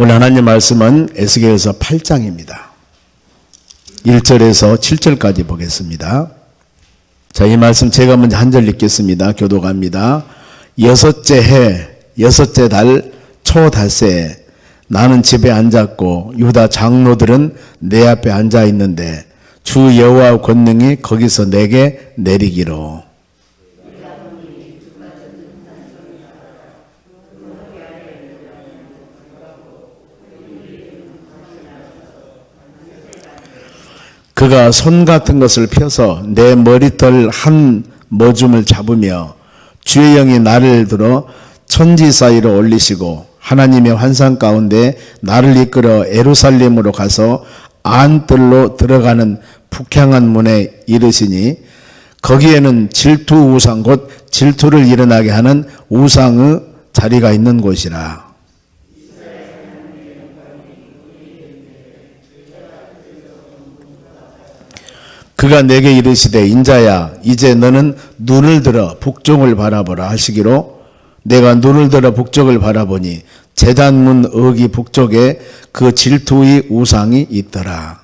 오늘 하나님 말씀은 에스겔서 8장입니다. 1절에서 7절까지 보겠습니다. 자, 이 말씀 제가 먼저 한 절 읽겠습니다. 교독합니다. 여섯째 해, 여섯째 달 초닷새에 나는 집에 앉았고 유다 장로들은 내 앞에 앉아 있는데 주 여호와 권능이 거기서 내게 내리기로. 그가 손 같은 것을 펴서 내 머리털 한 모줌을 잡으며 주의 영이 나를 들어 천지 사이로 올리시고 하나님의 환상 가운데 나를 이끌어 예루살렘으로 가서 안뜰로 들어가는 북향한 문에 이르시니 거기에는 질투 우상 곧 질투를 일어나게 하는 우상의 자리가 있는 곳이라. 그가 내게 이르시되 인자야 이제 너는 눈을 들어 북쪽을 바라보라 하시기로 내가 눈을 들어 북쪽을 바라보니 제단문 어기 북쪽에 그 질투의 우상이 있더라.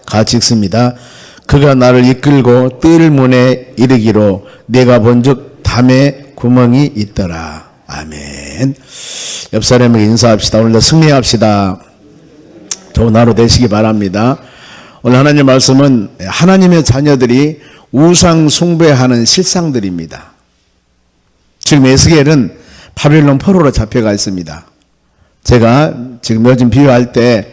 같이 읽습니다. 그가 나를 이끌고 뜰문에 이르기로 내가 본즉 담에 구멍이 있더라. 아멘. 옆 사람에게 인사합시다. 오늘도 승리합시다. 좋은 하루 되시기 바랍니다. 오늘 하나님 말씀은 하나님의 자녀들이 우상 숭배하는 실상들입니다. 지금 에스겔은 바벨론 포로로 잡혀가 있습니다. 제가 지금 요즘 비유할 때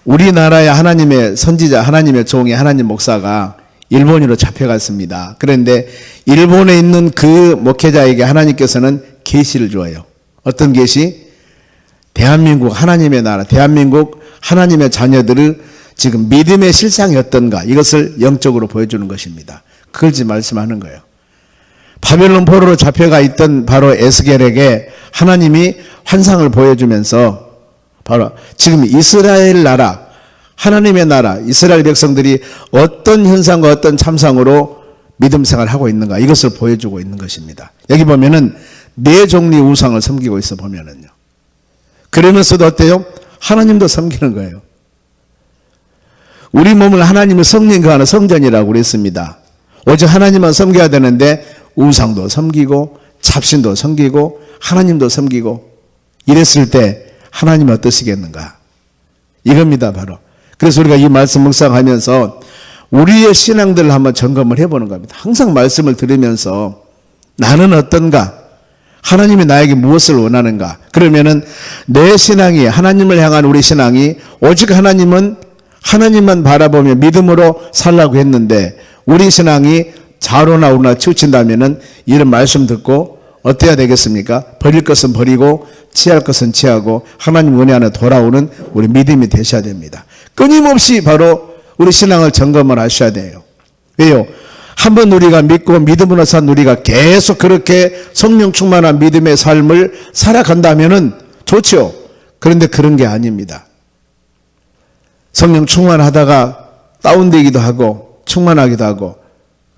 우리나라의 하나님의 선지자, 하나님의 종이 하나님 목사가 일본으로 잡혀갔습니다. 그런데 일본에 있는 그 목회자에게 하나님께서는 계시를 줘요. 어떤 계시? 대한민국 하나님의 나라, 대한민국 하나님의 자녀들을 지금 믿음의 실상이 어떤가 이것을 영적으로 보여주는 것입니다. 그걸 지금 말씀하는 거예요. 바벨론 포로로 잡혀가 있던 바로 에스겔에게 하나님이 환상을 보여주면서 바로 지금 이스라엘 나라, 하나님의 나라, 이스라엘 백성들이 어떤 현상과 어떤 참상으로 믿음 생활을 하고 있는가 이것을 보여주고 있는 것입니다. 여기 보면은 네 종류의 우상을 섬기고 있어 보면은요. 그러면서도 어때요? 하나님도 섬기는 거예요. 우리 몸을 하나님을 섬기는 거 하나 성전이라고 그랬습니다. 오직 하나님만 섬겨야 되는데 우상도 섬기고 잡신도 섬기고 하나님도 섬기고 이랬을 때 하나님은 어떠시겠는가? 이겁니다, 바로. 그래서 우리가 이 말씀 묵상하면서 우리의 신앙들을 한번 점검을 해보는 겁니다. 항상 말씀을 들으면서 나는 어떤가? 하나님이 나에게 무엇을 원하는가? 그러면은 내 신앙이, 하나님을 향한 우리 신앙이 오직 하나님만 바라보며 믿음으로 살라고 했는데 우리 신앙이 좌로나 우로나 치우친다면은 이런 말씀 듣고 어때야 되겠습니까? 버릴 것은 버리고 취할 것은 취하고 하나님 은혜 안에 돌아오는 우리 믿음이 되셔야 됩니다. 끊임없이 바로 우리 신앙을 점검을 하셔야 돼요. 왜요? 한번 우리가 믿고 믿음으로 산 우리가 계속 그렇게 성령 충만한 믿음의 삶을 살아간다면은 좋죠. 그런데 그런 게 아닙니다. 성령 충만하다가 다운되기도 하고 충만하기도 하고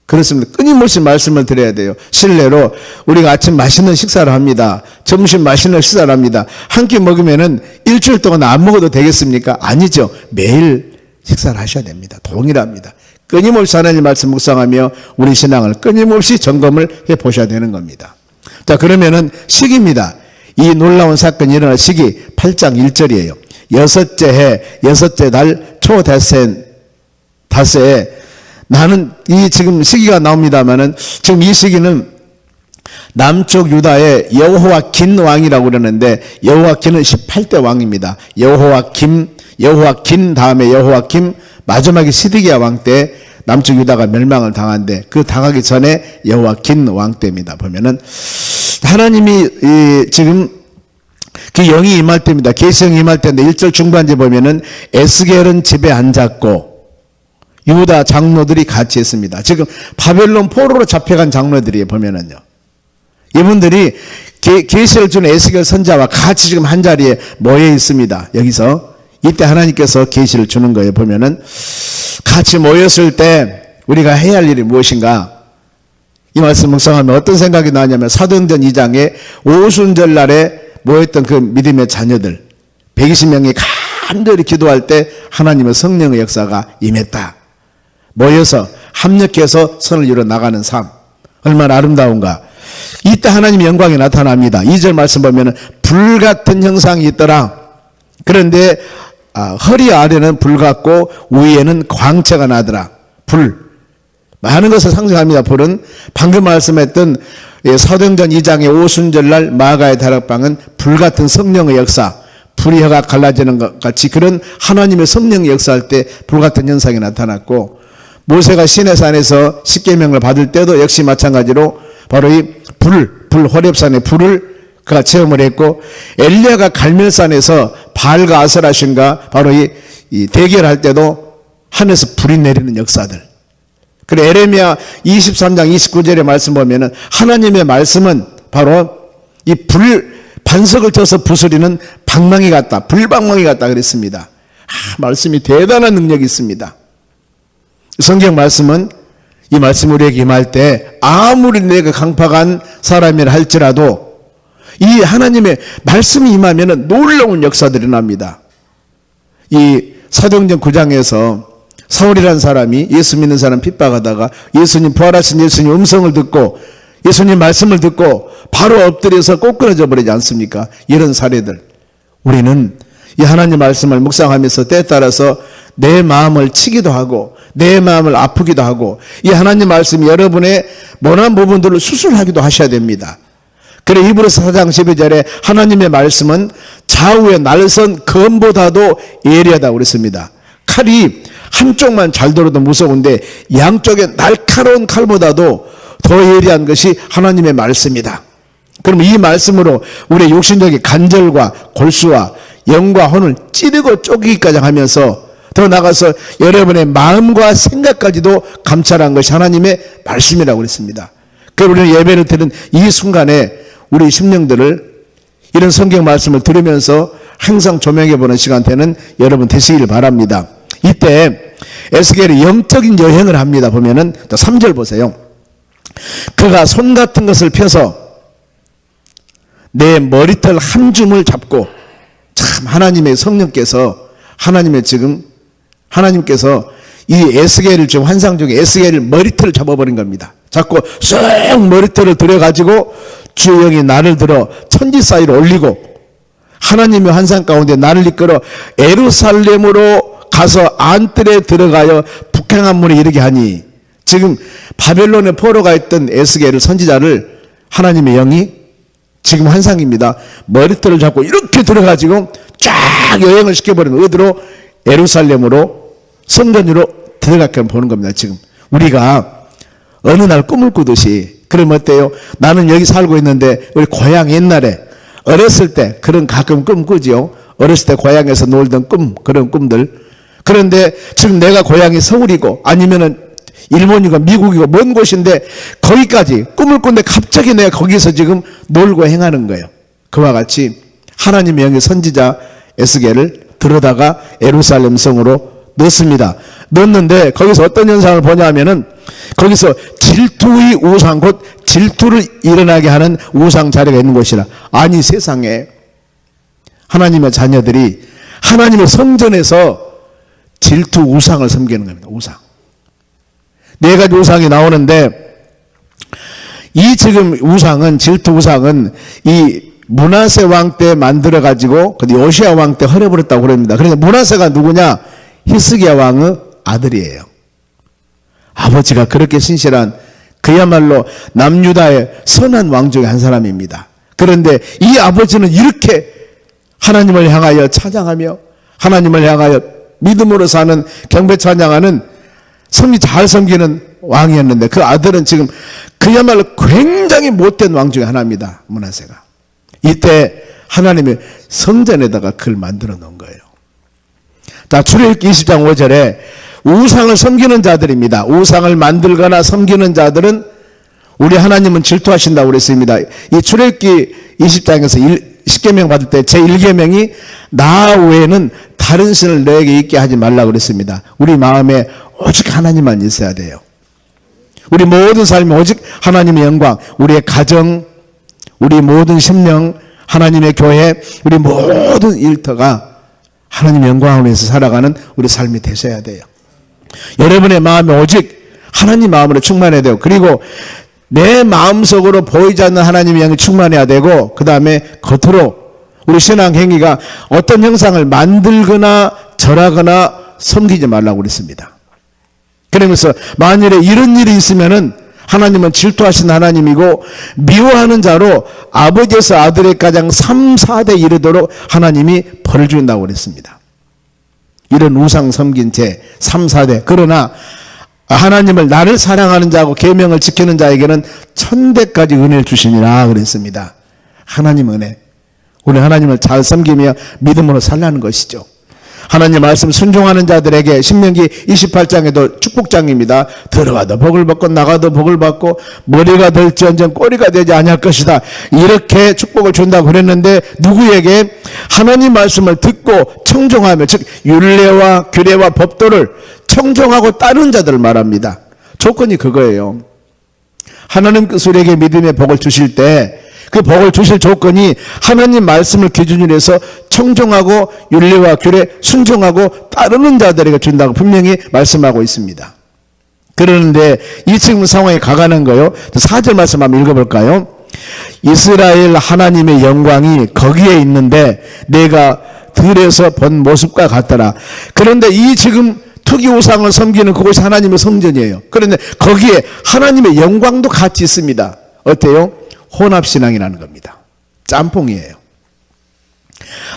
그렇습니다. 끊임없이 말씀을 드려야 돼요. 실례로 우리가 아침 맛있는 식사를 합니다. 점심 맛있는 식사를 합니다. 한 끼 먹으면은 일주일 동안 안 먹어도 되겠습니까? 아니죠. 매일 식사를 하셔야 됩니다. 동일합니다. 끊임없이 하나님 말씀 묵상하며 우리 신앙을 끊임없이 점검을 해 보셔야 되는 겁니다. 자, 그러면은 시기입니다. 이 놀라운 사건이 일어날 시기 8장 1절이에요. 여섯째 해, 여섯째 달 초닷새에 나는 이 지금 시기가 나옵니다만은 지금 이 시기는 남쪽 유다의 여호와긴 왕이라고 그러는데 여호와긴은 18대 왕입니다. 여호와긴 다음에 여호와김 마지막에 시드기야 왕 때 남쪽 유다가 멸망을 당한데 그 당하기 전에 여호와긴 왕 때입니다. 보면은 하나님이 지금 그 영이 임할 때입니다. 계시영이 임할 때인데 1절 중반에 보면은 에스겔은 집에 앉았고 유다 장로들이 같이 했습니다. 지금 바벨론 포로로 잡혀간 장로들이 보면은요. 이분들이 계시를 주는 에스겔 선자와 같이 지금 한 자리에 모여 있습니다. 여기서 이때 하나님께서 계시를 주는 거예요. 보면은 같이 모였을 때 우리가 해야 할 일이 무엇인가? 이 말씀 묵상하면 어떤 생각이 나냐면 사도행전 2장에 오순절 날에 모였던 그 믿음의 자녀들 120명이 간절히 기도할 때 하나님의 성령의 역사가 임했다. 모여서 합력해서 선을 이루어 나가는 삶. 얼마나 아름다운가. 이때 하나님의 영광이 나타납니다. 2절 말씀 보면 불같은 형상이 있더라. 그런데 허리 아래는 불같고 위에는 광채가 나더라. 불. 많은 것을 상징합니다. 불은 방금 말씀했던 사도행전 2장의 오순절날 마가의 다락방은 불같은 성령의 역사, 불이 혀가 갈라지는 것 같이 그런 하나님의 성령의 역사할 때 불같은 현상이 나타났고, 모세가 시내산에서 십계명을 받을 때도 역시 마찬가지로 바로 이 불 호렙산의 불을 그가 체험을 했고, 엘리야가 갈멜산에서 바알과 아세라신과 바로 이 대결할 때도 하늘에서 불이 내리는 역사들. 그리고 에레미야 23장 29절의 말씀 보면은 하나님의 말씀은 바로 이 반석을 쳐서 부수리는 방망이 같다. 불방망이 같다 그랬습니다. 말씀이 대단한 능력이 있습니다. 성경 말씀은 이 말씀 우리에게 임할 때 아무리 내가 강팍한 사람이라 할지라도 이 하나님의 말씀이 임하면은 놀라운 역사들이 납니다. 이 사도행전 9장에서 사울이라는 사람이 예수 믿는 사람 핍박하다가 예수님 부활하신 예수님 음성을 듣고 예수님 말씀을 듣고 바로 엎드려서 꼬꾸라져 버리지 않습니까? 이런 사례들. 우리는 이 하나님 말씀을 묵상하면서 때에 따라서 내 마음을 치기도 하고 내 마음을 아프기도 하고 이 하나님 말씀이 여러분의 모난 부분들을 수술하기도 하셔야 됩니다. 그래 이브리서 4장 12절에 하나님의 말씀은 좌우의 날선 검보다도 예리하다고 그랬습니다. 칼이 한쪽만 잘 들어도 무서운데 양쪽에 날카로운 칼보다도 더 예리한 것이 하나님의 말씀이다. 그럼 이 말씀으로 우리의 육신적인 간절과 골수와 영과 혼을 찌르고 쪼개기까지 하면서 더 나가서 여러분의 마음과 생각까지도 감찰한 것이 하나님의 말씀이라고 그랬습니다. 그럼 우리는 예배를 드리는 이 순간에 우리 심령들을 이런 성경 말씀을 들으면서 항상 조명해보는 시간 되는 여러분 되시길 바랍니다. 이때 에스겔이 영적인 여행을 합니다. 보면은 3절 보세요. 그가 손 같은 것을 펴서 내 머리털 한 줌을 잡고, 참 하나님의 성령께서 하나님께서 이 에스겔을 지금 환상 중에 에스겔을 머리털을 잡아버린 겁니다. 잡고 쑥 머리털을 들여가지고 주의 영이 나를 들어 천지 사이로 올리고 하나님의 환상 가운데 나를 이끌어 예루살렘으로 가서 안뜰에 들어가여 북향한 문에 이르게 하니, 지금 바벨론의 포로가 있던 에스겔을 선지자를 하나님의 영이 지금 환상입니다. 머리털을 잡고 이렇게 들어가지고 쫙 여행을 시켜버리는 어디로? 예루살렘으로 성전으로 들어가게 보는 겁니다. 지금 우리가 어느 날 꿈을 꾸듯이, 그럼 어때요? 나는 여기 살고 있는데 우리 고향 옛날에 어렸을 때 그런 가끔 꿈 꾸지요. 어렸을 때 고향에서 놀던 꿈, 그런 꿈들. 그런데 지금 내가 고향이 서울이고 아니면은 일본이고 미국이고 먼 곳인데 거기까지 꿈을 꾼데 갑자기 내가 거기서 지금 놀고 행하는 거예요. 그와 같이 하나님의 영의 선지자 에스겔을 들어다가 예루살렘 성으로 넣습니다. 넣었는데 거기서 어떤 현상을 보냐 하면은 거기서 질투의 우상, 곧 질투를 일어나게 하는 우상 자리가 있는 곳이라. 아니 세상에 하나님의 자녀들이 하나님의 성전에서 질투 우상을 섬기는 겁니다. 우상. 네 가지 우상이 나오는데 이 지금 우상은, 질투 우상은 이 므낫세 왕 때 만들어 가지고 요시야 왕 때 헐어버렸다고 그럽니다. 그러니까 므낫세가 누구냐? 히스기야 왕의 아들이에요. 아버지가 그렇게 신실한 그야말로 남유다의 선한 왕 중에 한 사람입니다. 그런데 이 아버지는 이렇게 하나님을 향하여 찬양하며 하나님을 향하여 믿음으로 사는 경배 찬양하는 성이 잘 섬기는 왕이었는데 그 아들은 지금 그야말로 굉장히 못된 왕 중에 하나입니다. 므낫세가. 이때 하나님의 성전에다가 그걸 만들어 놓은 거예요. 자, 출애굽기 20장 5절에 우상을 섬기는 자들입니다. 우상을 만들거나 섬기는 자들은 우리 하나님은 질투하신다고 그랬습니다. 이 출애굽기 20장에서 10계명 받을 때 제1계명이 나 외에는 다른 신을 너에게 있게 하지 말라고 그랬습니다. 우리 마음에 오직 하나님만 있어야 돼요. 우리 모든 삶이 오직 하나님의 영광, 우리의 가정, 우리 모든 심령, 하나님의 교회, 우리 모든 일터가 하나님의 영광을 위해서 살아가는 우리 삶이 되셔야 돼요. 여러분의 마음에 오직 하나님 마음으로 충만해야 되고, 그리고 내 마음속으로 보이지 않는 하나님의 영이 충만해야 되고, 그 다음에 겉으로 우리 신앙 행위가 어떤 형상을 만들거나 절하거나 섬기지 말라고 그랬습니다. 그러면서 만일에 이런 일이 있으면은 하나님은 질투하신 하나님이고 미워하는 자로 아버지에서 아들의 가장 3, 4대 이르도록 하나님이 벌을 준다고 그랬습니다. 이런 우상 섬긴 죄 3, 4대. 그러나 하나님을 나를 사랑하는 자고 계명을 지키는 자에게는 1000대까지 은혜를 주시니라 그랬습니다. 하나님 은혜. 우리 하나님을 잘 섬기며 믿음으로 살라는 것이죠. 하나님 말씀 순종하는 자들에게 신명기 28장에도 축복장입니다. 들어가도 복을 받고 나가도 복을 받고 머리가 될지언정 꼬리가 되지 아니할 것이다. 이렇게 축복을 준다고 그랬는데 누구에게? 하나님 말씀을 듣고 청종하며, 즉 율례와 규례와 법도를 청종하고 따르는 자들을 말합니다. 조건이 그거예요. 하나님께서 우리에게 믿음의 복을 주실 때 그 복을 주실 조건이 하나님 말씀을 기준으로 해서 청종하고 율례와 규례 순종하고 따르는 자들에게 준다고 분명히 말씀하고 있습니다. 그러는데 이 지금 상황에 가관한 거요. 4절 말씀 한번 읽어볼까요? 이스라엘 하나님의 영광이 거기에 있는데 내가 들에서 본 모습과 같더라. 그런데 이 지금 투기 우상을 섬기는 그곳이 하나님의 성전이에요. 그런데 거기에 하나님의 영광도 같이 있습니다. 어때요? 혼합신앙이라는 겁니다. 짬뽕이에요.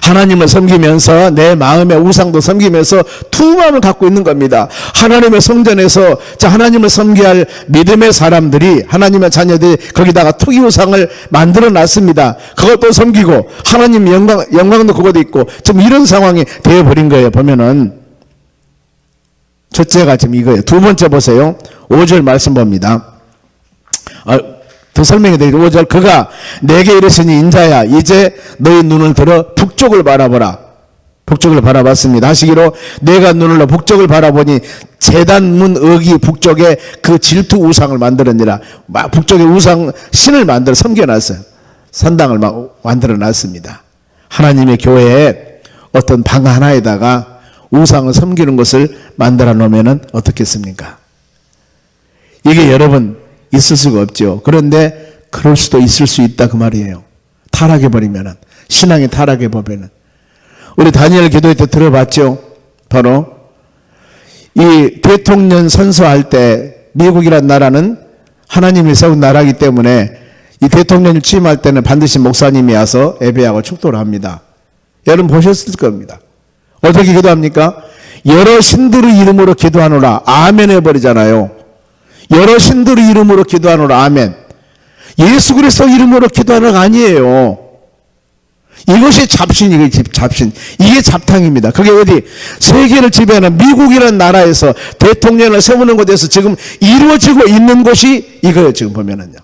하나님을 섬기면서 내 마음의 우상도 섬기면서 두 마음을 갖고 있는 겁니다. 하나님의 성전에서 하나님을 섬겨야 할 믿음의 사람들이, 하나님의 자녀들이 거기다가 투기 우상을 만들어 놨습니다. 그것도 섬기고 하나님 영광도 그것도 있고 지금 이런 상황이 되어버린 거예요. 보면은 첫째가 지금 이거예요. 두 번째 보세요. 5절 말씀 봅니다. 더 설명해 드리죠. 5절 그가 내게 이르시니 인자야 이제 너희 눈을 들어 북쪽을 바라보라. 북쪽을 바라봤습니다. 하시기로 내가 눈을 들어 북쪽을 바라보니 제단문 어기 북쪽에 그 질투 우상을 만들었니라. 북쪽에 우상 신을 만들어 섬겨놨어요. 산당을 만들어 놨습니다. 하나님의 교회에 어떤 방 하나에다가 우상을 섬기는 것을 만들어 놓으면 어떻겠습니까? 이게 여러분 있을 수가 없죠. 그런데 그럴 수도 있을 수 있다 그 말이에요. 타락해버리면은, 신앙이 타락해버리면은. 우리 다니엘 기도회 때 들어봤죠. 바로 이 대통령 선서할 때 미국이란 나라는 하나님이 세운 나라이기 때문에 이 대통령을 취임할 때는 반드시 목사님이 와서 예배하고 축도를 합니다. 여러분 보셨을 겁니다. 어떻게 기도합니까? 여러 신들의 이름으로 기도하노라. 아멘 해버리잖아요. 여러 신들의 이름으로 기도하노라. 아멘. 예수 그리스도 이름으로 기도하는 거 아니에요. 이것이 잡신이에요. 잡신. 이게 잡탕입니다. 그게 어디? 세계를 지배하는 미국이라는 나라에서 대통령을 세우는 곳에서 지금 이루어지고 있는 것이 이거예요. 지금 보면은요.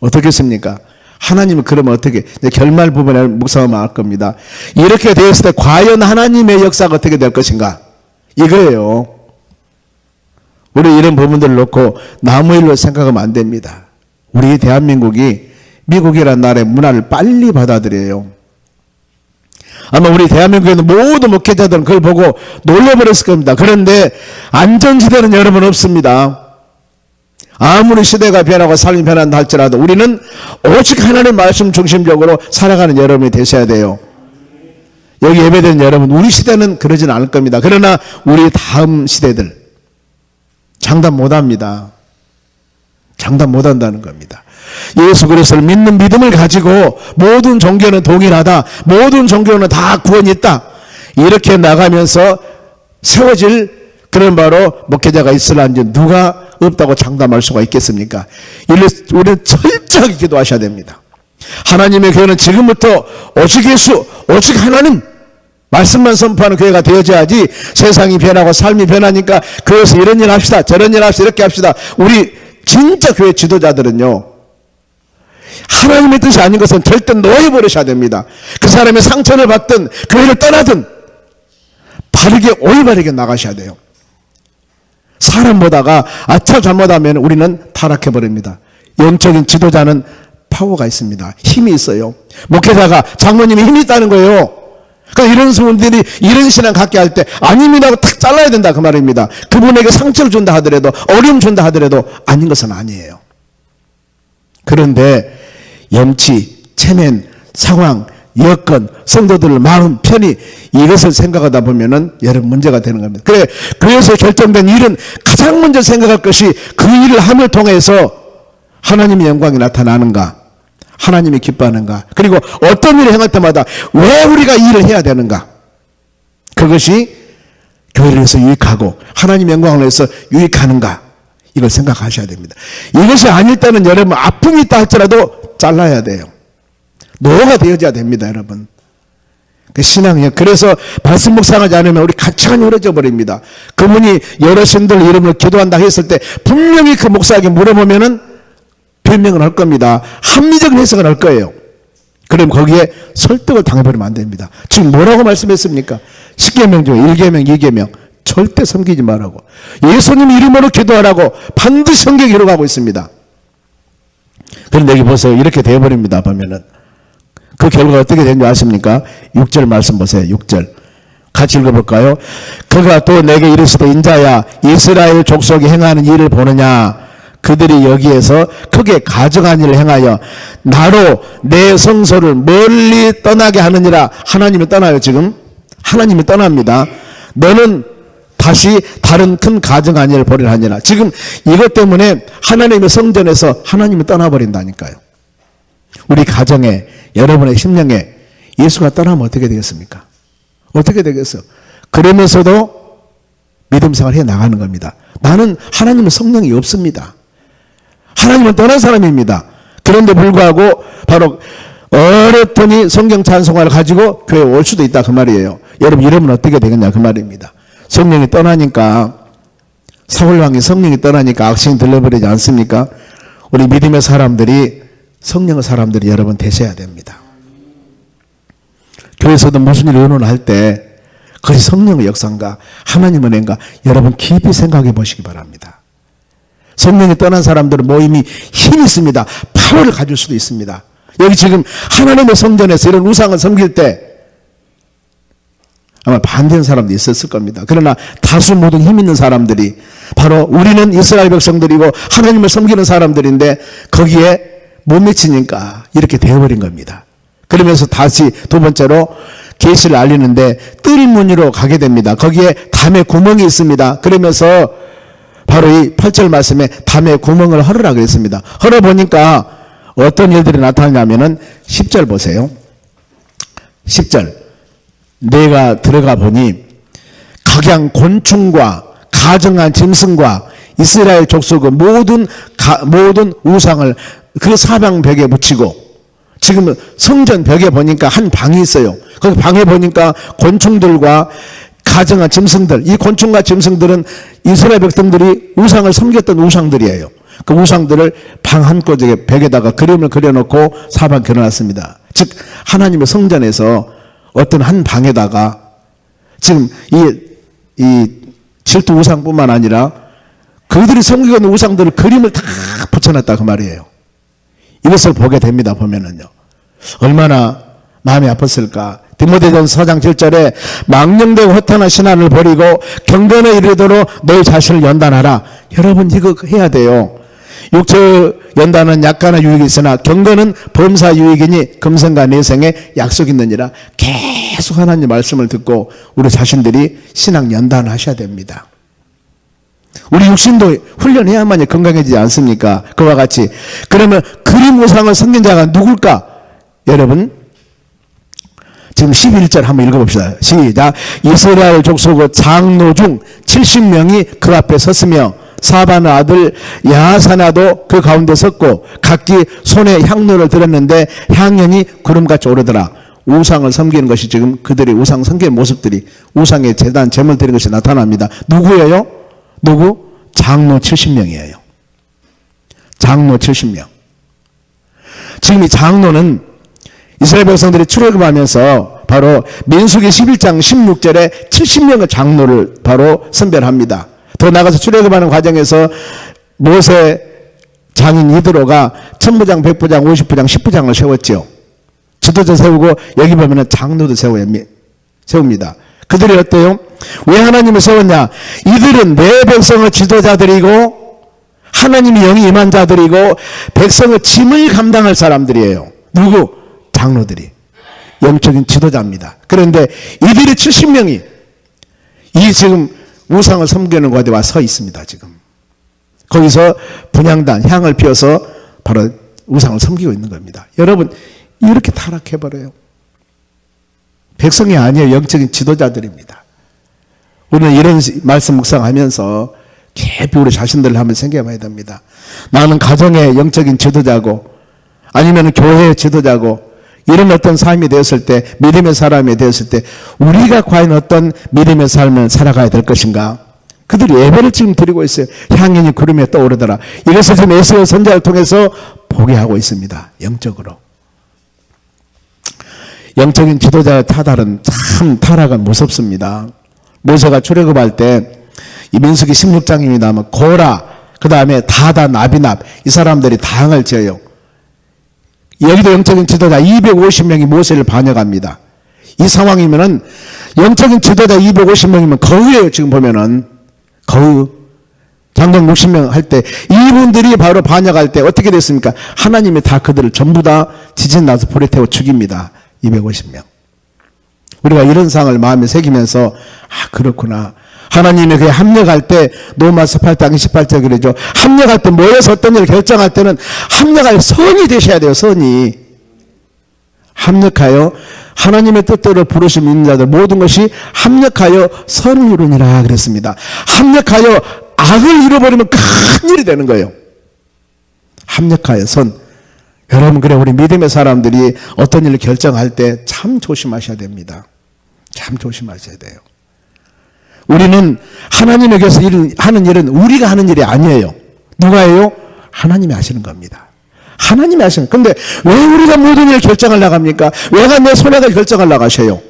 어떻겠습니까? 하나님은 그러면 어떻게? 결말 부분에 묵상하면 알 겁니다. 이렇게 되었을 때 과연 하나님의 역사가 어떻게 될 것인가? 이거예요. 우리 이런 부분들을 놓고 나무일로 생각하면 안 됩니다. 우리 대한민국이 미국이라는 나라의 문화를 빨리 받아들여요. 아마 우리 대한민국에 있는 모든 목회자들은 그걸 보고 놀라버렸을 겁니다. 그런데 안전지대는 여러분 없습니다. 아무리 시대가 변하고 삶이 변한다 할지라도 우리는 오직 하나님의 말씀 중심적으로 살아가는 여러분이 되셔야 돼요. 여기 예배드리는 여러분, 우리 시대는 그러진 않을 겁니다. 그러나 우리 다음 시대들 장담 못합니다. 장담 못한다는 겁니다. 예수 그리스도를 믿는 믿음을 가지고 모든 종교는 동일하다. 모든 종교는 다 구원이 있다. 이렇게 나가면서 세워질 그런 바로 목회자가 있으란지 누가 없다고 장담할 수가 있겠습니까? 우리는 철저하게 기도하셔야 됩니다. 하나님의 교회는 지금부터 오직 예수, 오직 하나님 말씀만 선포하는 교회가 되어져야지 세상이 변하고 삶이 변하니까 그래서 이런 일 합시다, 저런 일 합시다, 이렇게 합시다. 우리 진짜 교회 지도자들은요, 하나님의 뜻이 아닌 것은 절대 놓아버리셔야 됩니다. 그 사람의 상처를 받든 교회를 떠나든 바르게 올바르게 나가셔야 돼요. 사람 보다가 아차 잘못하면 우리는 타락해버립니다. 영적인 지도자는 파워가 있습니다. 힘이 있어요. 목회자가, 장로님이 힘이 있다는 거예요. 그러니까 이런 분들이 이런 신앙 갖게 할 때 아닙니다 하고 탁 잘라야 된다 그 말입니다. 그분에게 상처를 준다 하더라도, 어려움 준다 하더라도 아닌 것은 아니에요. 그런데 염치, 체면, 상황, 여건, 성도들을 마음 편히 이것을 생각하다 보면은 여러분 문제가 되는 겁니다. 그래, 그래서 결정된 일은 가장 먼저 생각할 것이 그 일을 함을 통해서 하나님의 영광이 나타나는가, 하나님이 기뻐하는가, 그리고 어떤 일을 행할 때마다 왜 우리가 이 일을 해야 되는가, 그것이 교회를 위해서 유익하고 하나님의 영광을 위해서 유익하는가, 이걸 생각하셔야 됩니다. 이것이 아닐 때는 여러분 아픔이 있다 할지라도 잘라야 돼요. 노가 되어져야 됩니다, 여러분. 그 신앙이요. 그래서 말씀 묵상하지 않으면 우리 가치관이 흐려져 버립니다. 그분이 여러신들 이름으로 기도한다 했을 때 분명히 그 목사에게 물어보면은 변명을 할 겁니다. 합리적인 해석을 할 거예요. 그럼 거기에 설득을 당해버리면 안 됩니다. 지금 뭐라고 말씀했습니까? 10계명 중에 1계명, 2계명. 절대 섬기지 말라고. 예수님 이름으로 기도하라고 반드시 성경에 기록하고 있습니다. 그런데 여기 보세요. 이렇게 되어버립니다. 보면은. 그 결과가 어떻게 되는지 아십니까? 6절 말씀 보세요. 6절. 같이 읽어볼까요? 그가 또 내게 이르시되 인자야 이스라엘 족속이 행하는 일을 보느냐? 그들이 여기에서 크게 가증한 일을 행하여 나로 내 성소를 멀리 떠나게 하느니라. 하나님이 떠나요. 지금 하나님이 떠납니다. 너는 다시 다른 큰 가증한 일을 벌이라 하니라. 지금 이것 때문에 하나님의 성전에서 하나님이 떠나버린다니까요. 우리 가정에, 여러분의 심령에 예수가 떠나면 어떻게 되겠습니까? 어떻게 되겠어요? 그러면서도 믿음 생활 해 나가는 겁니다. 나는 하나님의 성령이 없습니다. 하나님은 떠난 사람입니다. 그런데 불구하고 바로 어렵더니 성경 찬송가를 가지고 교회에 올 수도 있다 그 말이에요. 여러분 이러면 어떻게 되겠냐 그 말입니다. 성령이 떠나니까, 사울왕이 성령이 떠나니까 악신이 들려버리지 않습니까? 우리 믿음의 사람들이, 성령의 사람들이 여러분 되셔야 됩니다. 교회에서도 무슨 일을 의논할 때 그것이 성령의 역사인가 하나님의 은혜인가 여러분 깊이 생각해 보시기 바랍니다. 성령이 떠난 사람들은 모임이 힘이 있습니다. 파워를 가질 수도 있습니다. 여기 지금 하나님의 성전에서 이런 우상을 섬길 때 아마 반대하는 사람도 있었을 겁니다. 그러나 다수 모든 힘 있는 사람들이 바로 우리는 이스라엘 백성들이고 하나님을 섬기는 사람들인데 거기에 못 미치니까 이렇게 되어버린 겁니다. 그러면서 다시 두 번째로 계시를 알리는데 뜰무늬로 가게 됩니다. 거기에 담에 구멍이 있습니다. 그러면서 바로 이 8절 말씀에 담에 구멍을 헐으라 그랬습니다. 헐어보니까 어떤 일들이 나타나냐면은 10절 보세요. 10절. 내가 들어가 보니 각양 곤충과 가증한 짐승과 이스라엘 족속의 모든 우상을 그 사방 벽에 붙이고, 지금 성전 벽에 보니까 한 방이 있어요. 그 방에 보니까 곤충들과 가증한 짐승들, 이 곤충과 짐승들은 이스라엘 백성들이 우상을 섬겼던 우상들이에요. 그 우상들을 방 한구석에 벽에다가 그림을 그려놓고 사방 그려놨습니다. 즉 하나님의 성전에서 어떤 한 방에다가 지금 이 질투 우상뿐만 아니라 그들이 섬기고 있는 우상들을 그림을 다 붙여놨다 그 말이에요. 이것을 보게 됩니다. 보면은요. 얼마나 마음이 아팠을까. 디모데전서 4장 7절에 망령되고 허탄한 신앙을 버리고 경건에 이르도록 너희 자신을 연단하라. 여러분 이거 해야 돼요. 육체 연단은 약간의 유익이 있으나 경건은 범사 유익이니 금생과 내생에 약속이 있느니라. 계속 하나님 말씀을 듣고 우리 자신들이 신앙 연단을 하셔야 됩니다. 우리 육신도 훈련해야만이 건강해지지 않습니까? 그와 같이. 그러면 그림 우상을 섬긴 자가 누굴까? 여러분 지금 11절 한번 읽어봅시다. 시작. 이스라엘 족속의 장로 중 70명이 그 앞에 섰으며 사반의 아들 야사나도 그 가운데 섰고 각기 손에 향로를 들었는데 향연이 구름같이 오르더라. 우상을 섬기는 것이 지금 그들의 우상 섬기는 모습들이 우상의 제단 제물 드리는 것이 나타납니다. 누구예요? 누구? 장로 70명이에요. 장로 70명. 지금 이 장로는 이스라엘 백성들이 출애굽하면서 바로 민수기 11장 16절에 70명의 장로를 바로 선별합니다. 더 나아가서 출애굽하는 과정에서 모세 장인 이드로가 천부장, 백부장, 50부장, 10부장을 세웠죠. 지도자 세우고 여기 보면은 장로도 세웁니다. 그들이 어때요? 왜 하나님을 세웠냐? 이들은 내 백성의 지도자들이고 하나님이 영이 임한 자들이고 백성의 짐을 감당할 사람들이에요. 누구? 장로들이. 영적인 지도자입니다. 그런데 이들이 70명이 이 지금 우상을 섬기는 곳에 와 서 있습니다. 지금 거기서 분향단 향을 피워서 바로 우상을 섬기고 있는 겁니다. 여러분, 이렇게 타락해버려요. 백성이 아니에요. 영적인 지도자들입니다. 우리는 이런 말씀 묵상하면서 깊이 우리 자신들을 한번 생각해 봐야 됩니다. 나는 가정의 영적인 지도자고 아니면 교회의 지도자고 이런 어떤 삶이 되었을 때, 믿음의 사람이 되었을 때 우리가 과연 어떤 믿음의 삶을 살아가야 될 것인가? 그들이 예배를 지금 드리고 있어요. 향연이 구름에 떠오르더라. 이것을 지금 에스겔 선지자를 통해서 보게 하고 있습니다. 영적으로. 영적인 지도자의 타락은 참 타락은 무섭습니다. 모세가 출애굽할 때 이 민수기 16장입니다만 고라, 그 다음에 다단, 아비납 이 사람들이 당을 지어요. 여기도 영적인 지도자 250명이 모세를 반역합니다. 이 상황이면은 영적인 지도자 250명이면 거의예요. 지금 보면은 거의 장정 60명 할 때 이분들이 바로 반역할 때 어떻게 됐습니까? 하나님이 다 그들을 전부 다 지진 나서 불에 태워 죽입니다. 250명. 우리가 이런 상황을 마음에 새기면서 그렇구나. 하나님이 그에 합력할 때 로마서 8장 28절 그러죠. 합력할 때 모여서 어떤 일을 결정할 때는 합력할 선이 되셔야 돼요. 선이. 합력하여 하나님의 뜻대로 부르심 있는 자들 모든 것이 합력하여 선을 이루니라 그랬습니다. 합력하여 악을 이루어버리면 큰 일이 되는 거예요. 합력하여 선. 여러분, 그래 우리 믿음의 사람들이 어떤 일을 결정할 때 참 조심하셔야 됩니다. 참 조심하셔야 돼요. 우리는 하나님에게서 하는 일은 우리가 하는 일이 아니에요. 누가 해요? 하나님이 하시는 겁니다. 하나님이 하시는. 근데 왜 우리가 모든 일을 결정하려고 합니까? 왜가 내 손해가 결정하려고 하셔요?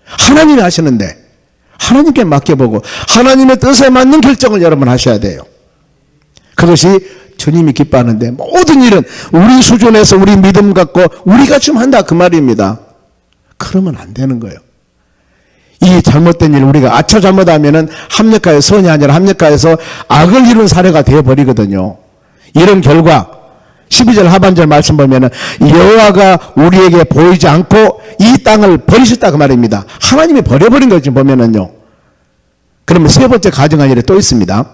하나님이 하시는데 하나님께 맡겨보고 하나님의 뜻에 맞는 결정을 여러분 하셔야 돼요. 그것이 주님이 기뻐하는데 모든 일은 우리 수준에서 우리 믿음 갖고 우리가 좀 한다 그 말입니다. 그러면 안 되는 거예요. 이 잘못된 일 우리가 아차 잘못하면은 합력하여 선이 아니라 합력하여서 악을 이룬 사례가 되어버리거든요. 이런 결과 12절 하반절 말씀 보면은 여호와가 우리에게 보이지 않고 이 땅을 버리셨다 그 말입니다. 하나님이 버려버린 거지 보면은요. 그러면 세 번째 가정한 일이 또 있습니다.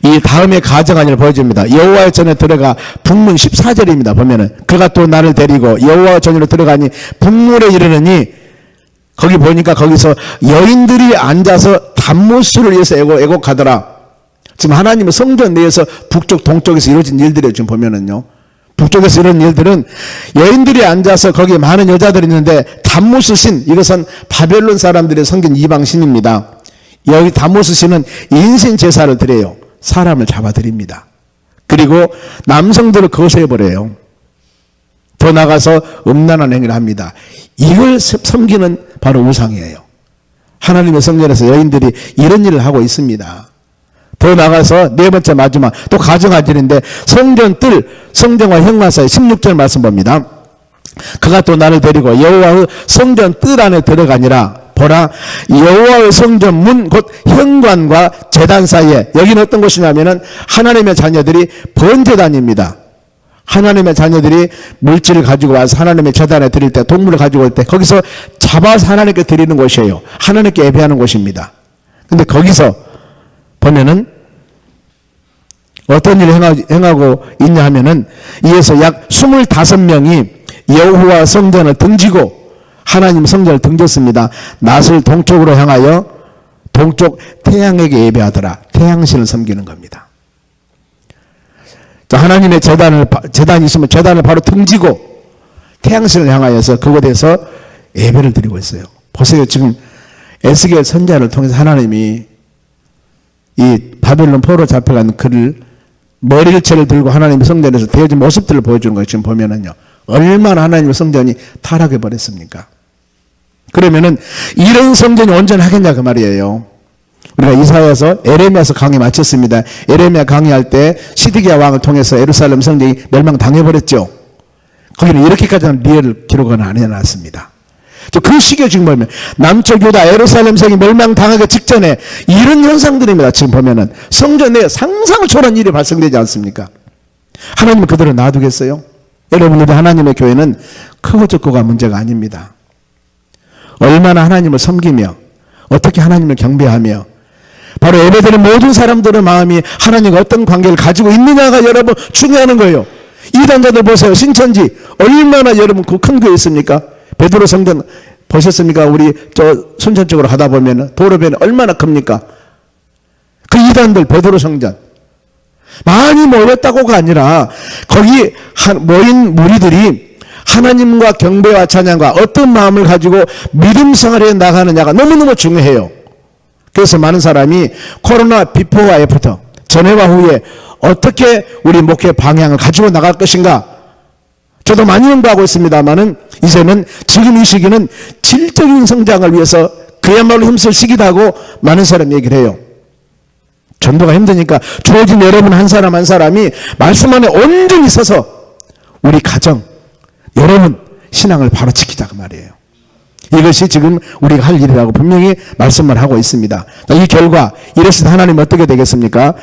이 다음에 가정한 일을 보여줍니다. 여호와의 전에 들어가 북문 14절입니다. 보면은 그가 또 나를 데리고 여호와의 전으로 들어가니 북문에 이르느니 거기 보니까 거기서 여인들이 앉아서 단무술을 위해서 애곡하더라. 지금 하나님의 성전 내에서 북쪽 동쪽에서 이루어진 일들이에요. 지금 보면은요. 북쪽에서 이런 일들은 여인들이 앉아서 거기에 많은 여자들이 있는데 단무스신, 이것은 바벨론 사람들이 섬긴 이방신입니다. 여기 단무스신은 인신 제사를 드려요. 사람을 잡아드립니다. 그리고 남성들을 거세해버려요. 더 나가서 음란한 행위를 합니다. 이걸 섬기는 바로 우상이에요. 하나님의 성전에서 여인들이 이런 일을 하고 있습니다. 더 나가서 네 번째 마지막 또 가정아질인데 성전 뜰, 성전과 현관 사이 16절 말씀 봅니다. 그가 또 나를 데리고 여호와의 성전 뜰 안에 들어가니라. 보라, 여호와의 성전 문 곧 현관과 제단 사이에, 여기는 어떤 곳이냐면은 하나님의 자녀들이 번제단입니다. 하나님의 자녀들이 물질을 가지고 와서 하나님의 제단에 드릴 때, 동물을 가지고 올 때 거기서 잡아서 하나님께 드리는 곳이에요. 하나님께 예배하는 곳입니다. 근데 거기서 보면은 어떤 일을 행하고 있냐 하면은 이에서 약 25명이 여호와 성전을 등지고 하나님 성전을 등졌습니다. 낫을 동쪽으로 향하여 동쪽 태양에게 예배하더라. 태양신을 섬기는 겁니다. 자, 하나님의 제단이 있으면 제단을 바로 등지고 태양신을 향하여서 그곳에서 예배를 드리고 있어요. 보세요. 지금 에스겔 선지자를 통해서 하나님이 이 바벨론 포로 잡혀간 그를 머리일체를 들고 하나님의 성전에서 대해진 모습들을 보여주는 거예요. 지금 보면은요. 얼마나 하나님의 성전이 타락해 버렸습니까? 그러면은 이런 성전이 온전하겠냐 그 말이에요. 우리가 이사야서 에레미야서 강의 마쳤습니다. 에레미야 강의할 때 시드기야 왕을 통해서 예루살렘 성전이 멸망당해버렸죠. 거기는 이렇게까지는 리얼 기록은 안 해놨습니다. 그 시기에 지금 보면 남쪽 유다 예루살렘 성이 멸망당하기 직전에 이런 현상들입니다. 지금 보면은 성전 내에 상상을 초월한 일이 발생되지 않습니까? 하나님은 그들을 놔두겠어요? 여러분들 하나님의 교회는 크고 작고가 문제가 아닙니다. 얼마나 하나님을 섬기며 어떻게 하나님을 경배하며 바로 예배드리는 모든 사람들의 마음이 하나님과 어떤 관계를 가지고 있느냐가 여러분 중요한 거예요. 이단자들 보세요. 신천지 얼마나 여러분 그 큰 교회 있습니까? 베드로 성전 보셨습니까? 우리 저 순천 쪽으로 가다 보면 도로변이 얼마나 큽니까? 그 이단들 베드로 성전 많이 모였다고가 아니라 거기 모인 무리들이 하나님과 경배와 찬양과 어떤 마음을 가지고 믿음 생활에 나가느냐가 너무너무 중요해요. 그래서 많은 사람이 코로나 비포와 애프터 전에와 후에 어떻게 우리 목회 방향을 가지고 나갈 것인가 저도 많이 연구하고 있습니다만은 이제는 지금 이 시기는 질적인 성장을 위해서 그야말로 힘쓸 시기다고 많은 사람이 얘기를 해요. 전도가 힘드니까 주어진 여러분 한 사람 한 사람이 말씀 안에 온전히 서서 우리 가정 여러분 신앙을 바로 지키자 그 말이에요. 이것이 지금 우리가 할 일이라고 분명히 말씀을 하고 있습니다. 이 결과 이랬을 때 하나님 어떻게 되겠습니까?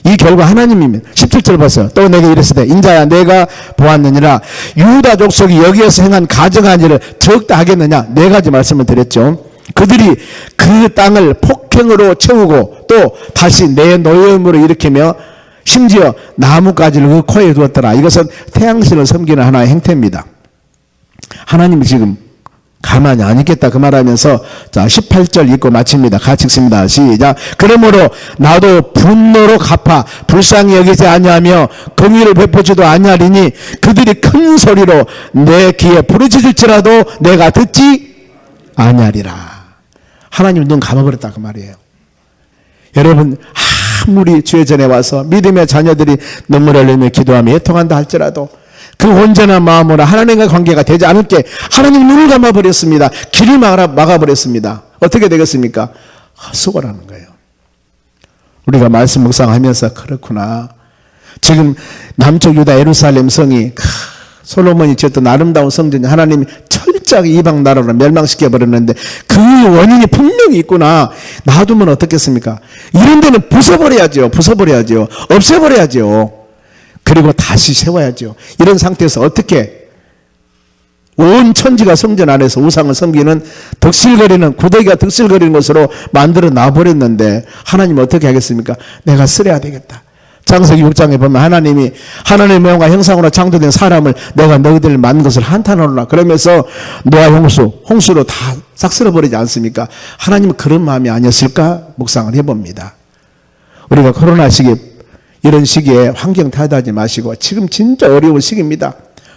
이 결과 하나님이면 17절 보세요. 또 내게 이르시되 인자야 내가 보았느니라 유다 족속이 여기에서 행한 가증한 일을 적다 하겠느냐 네 가지 말씀을 드렸죠. 그들이 그 땅을 폭행으로 채우고 또 다시 내 노여움으로 일으키며 심지어 나뭇가지를 그 코에 두었더라. 이것은 태양신을 섬기는 하나의 행태입니다. 하나님이 지금 가만히 안 있겠다 그 말하면서 자 18절 읽고 마칩니다. 같이 읽습니다. 시작. 그러므로 나도 분노로 갚아 불쌍히 여기지 아니하며 공의를 베푸지도 아니하리니 그들이 큰 소리로 내 귀에 부르짖을지라도 내가 듣지 아니하리라. 하나님 눈 감아버렸다 그 말이에요. 여러분 아무리 주의 전에 와서 믿음의 자녀들이 눈물을 흘리며 기도하며 애통한다 할지라도 그 온전한 마음으로 하나님과 관계가 되지 않을 때 하나님 눈을 감아버렸습니다. 길을 막아버렸습니다. 어떻게 되겠습니까? 헛수고라는 거예요. 우리가 말씀 묵상하면서 그렇구나. 지금 남쪽 유다 예루살렘 성이 솔로몬이 지었던 아름다운 성전이 하나님이 철저하게 이방 나라로 멸망시켜버렸는데 그 원인이 분명히 있구나. 놔두면 어떻겠습니까? 이런 데는 부숴버려야죠. 없애버려야죠. 그리고 다시 세워야죠. 이런 상태에서 어떻게 온 천지가 성전 안에서 우상을 섬기는 덕실거리는 구더기가 덕실거리는 것으로 만들어 놔버렸는데 하나님 어떻게 하겠습니까? 내가 쓰려야 되겠다. 창세기 6장에 보면 하나님이 하나님의 모양과 형상으로 창조된 사람을 내가 너희들을 만든 것을 한탄하노라 그러면서 노아 홍수로 다 싹 쓸어버리지 않습니까? 하나님은 그런 마음이 아니었을까 묵상을 해봅니다. 우리가 코로나 시기에 이런 시기에 환경 탓하지 마시고 지금 진짜 어려운 시기입니다.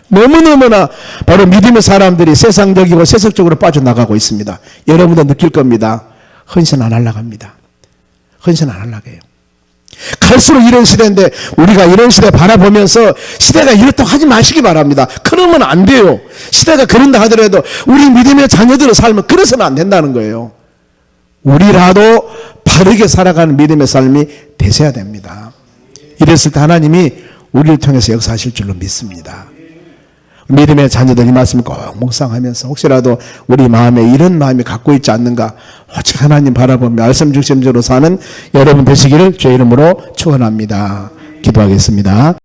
너무너무나 바로 믿음의 사람들이 세상적이고 세속적으로 빠져나가고 있습니다. 여러분도 느낄 겁니다. 헌신 안 하려고 합니다. 헌신 안 하려고 해요. 갈수록 이런 시대인데 우리가 이런 시대 바라보면서 시대가 이렇다고 하지 마시기 바랍니다. 그러면 안 돼요. 시대가 그런다 하더라도 우리 믿음의 자녀들의 삶은 그래서는 안 된다는 거예요. 우리라도 바르게 살아가는 믿음의 삶이 되셔야 됩니다. 이랬을 때 하나님이 우리를 통해서 역사하실 줄로 믿습니다. 믿음의 자녀들 이 말씀을 꼭 묵상하면서 혹시라도 우리 마음에 이런 마음이 갖고 있지 않는가 오직 하나님 바라보며 말씀 중심적으로 사는 여러분 되시기를 주의 이름으로 축원합니다. 기도하겠습니다.